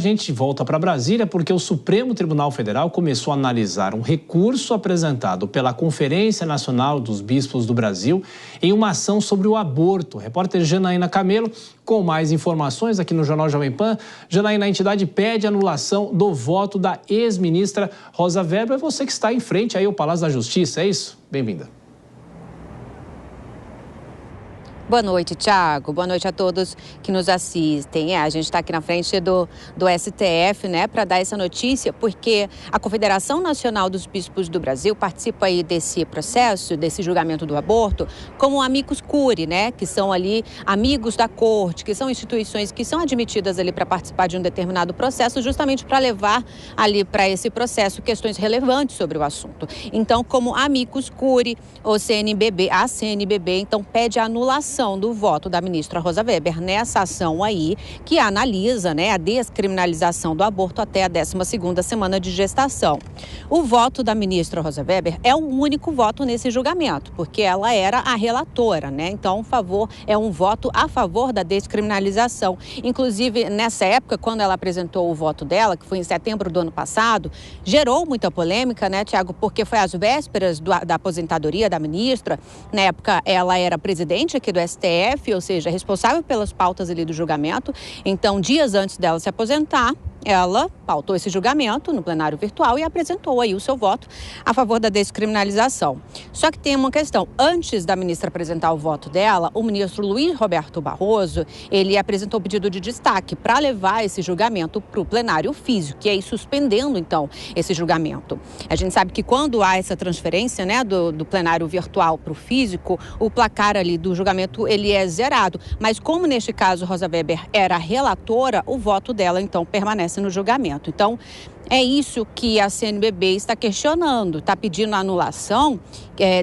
A gente volta para Brasília porque o Supremo Tribunal Federal começou a analisar um recurso apresentado pela Conferência Nacional dos Bispos do Brasil em uma ação sobre o aborto. Repórter Janaína Camelo com mais informações aqui no Jornal Jovem Pan. Janaína, a entidade pede anulação do voto da ex-ministra Rosa Weber. É você que está em frente aí ao Palácio da Justiça, é isso? Bem-vinda. Boa noite, Thiago. Boa noite a todos que nos assistem. A gente está aqui na frente do STF, né, para dar essa notícia, porque a Confederação Nacional dos Bispos do Brasil participa aí desse processo, desse julgamento do aborto, como amicus curiae, né, que são ali amigos da corte, que são instituições que são admitidas ali para participar de um determinado processo, justamente para levar ali para esse processo questões relevantes sobre o assunto. Então, como amicus curiae, a CNBB, então pede a anulação do voto da ministra Rosa Weber nessa ação aí, que analisa, né, a descriminalização do aborto até a 12ª semana de gestação. O voto da ministra Rosa Weber é o único voto nesse julgamento, porque ela era a relatora, né? Então, é um voto a favor da descriminalização. Inclusive, nessa época, quando ela apresentou o voto dela, que foi em setembro do ano passado, gerou muita polêmica, né, Tiago? Porque foi às vésperas da aposentadoria da ministra. Na época, ela era presidente aqui do STF, ou seja, responsável pelas pautas ali do julgamento. Então, dias antes dela se aposentar, ela pautou esse julgamento no plenário virtual e apresentou aí o seu voto a favor da descriminalização. Só que tem uma questão. Antes da ministra apresentar o voto dela, o ministro Luiz Roberto Barroso, ele apresentou o pedido de destaque para levar esse julgamento para o plenário físico, e aí suspendendo, então, esse julgamento. A gente sabe que quando há essa transferência, né, do plenário virtual para o físico, o placar ali do julgamento, ele é zerado. Mas como neste caso Rosa Weber era relatora, o voto dela, então, permanece no julgamento. Então, é isso que a CNBB está questionando, está pedindo a anulação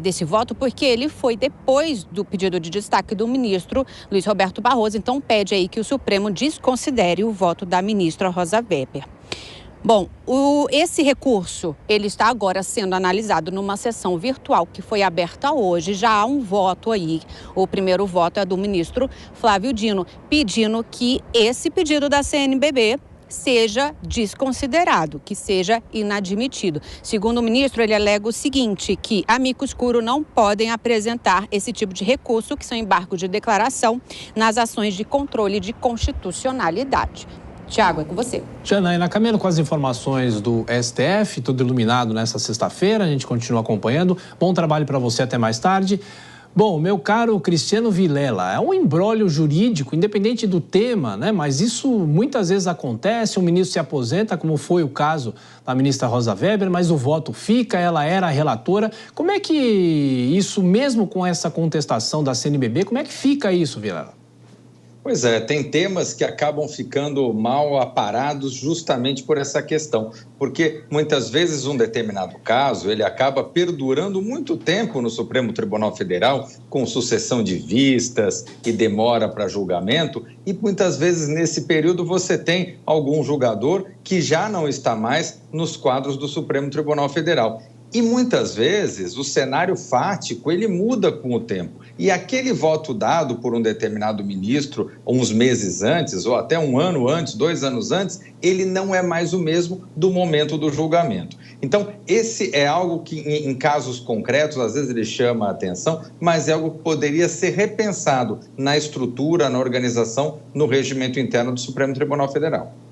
desse voto, porque ele foi depois do pedido de destaque do ministro Luiz Roberto Barroso. Então, pede aí que o Supremo desconsidere o voto da ministra Rosa Weber. Bom, esse recurso, ele está agora sendo analisado numa sessão virtual que foi aberta hoje. Já há um voto aí. O primeiro voto é do ministro Flávio Dino, pedindo que esse pedido da CNBB seja desconsiderado, que seja inadmitido. Segundo o ministro, ele alega o seguinte, que amicus curiae não podem apresentar esse tipo de recurso, que são embargos de declaração, nas ações de controle de constitucionalidade. Tiago, é com você. Janaína Camelo, com as informações do STF, tudo iluminado nessa sexta-feira, a gente continua acompanhando. Bom trabalho para você, até mais tarde. Bom, meu caro Cristiano Vilela, é um imbróglio jurídico, independente do tema, né? Mas isso muitas vezes acontece, o ministro se aposenta, como foi o caso da ministra Rosa Weber, mas o voto fica, ela era a relatora. Como é que isso, mesmo com essa contestação da CNBB, como é que fica isso, Vilela? Pois é, tem temas que acabam ficando mal aparados justamente por essa questão, porque muitas vezes um determinado caso, ele acaba perdurando muito tempo no Supremo Tribunal Federal, com sucessão de vistas e demora para julgamento, e muitas vezes nesse período você tem algum julgador que já não está mais nos quadros do Supremo Tribunal Federal. E muitas vezes o cenário fático ele muda com o tempo. E aquele voto dado por um determinado ministro uns meses antes, ou até um ano antes, 2 anos antes, ele não é mais o mesmo do momento do julgamento. Então, esse é algo que em casos concretos, às vezes ele chama a atenção, mas é algo que poderia ser repensado na estrutura, na organização, no regimento interno do Supremo Tribunal Federal.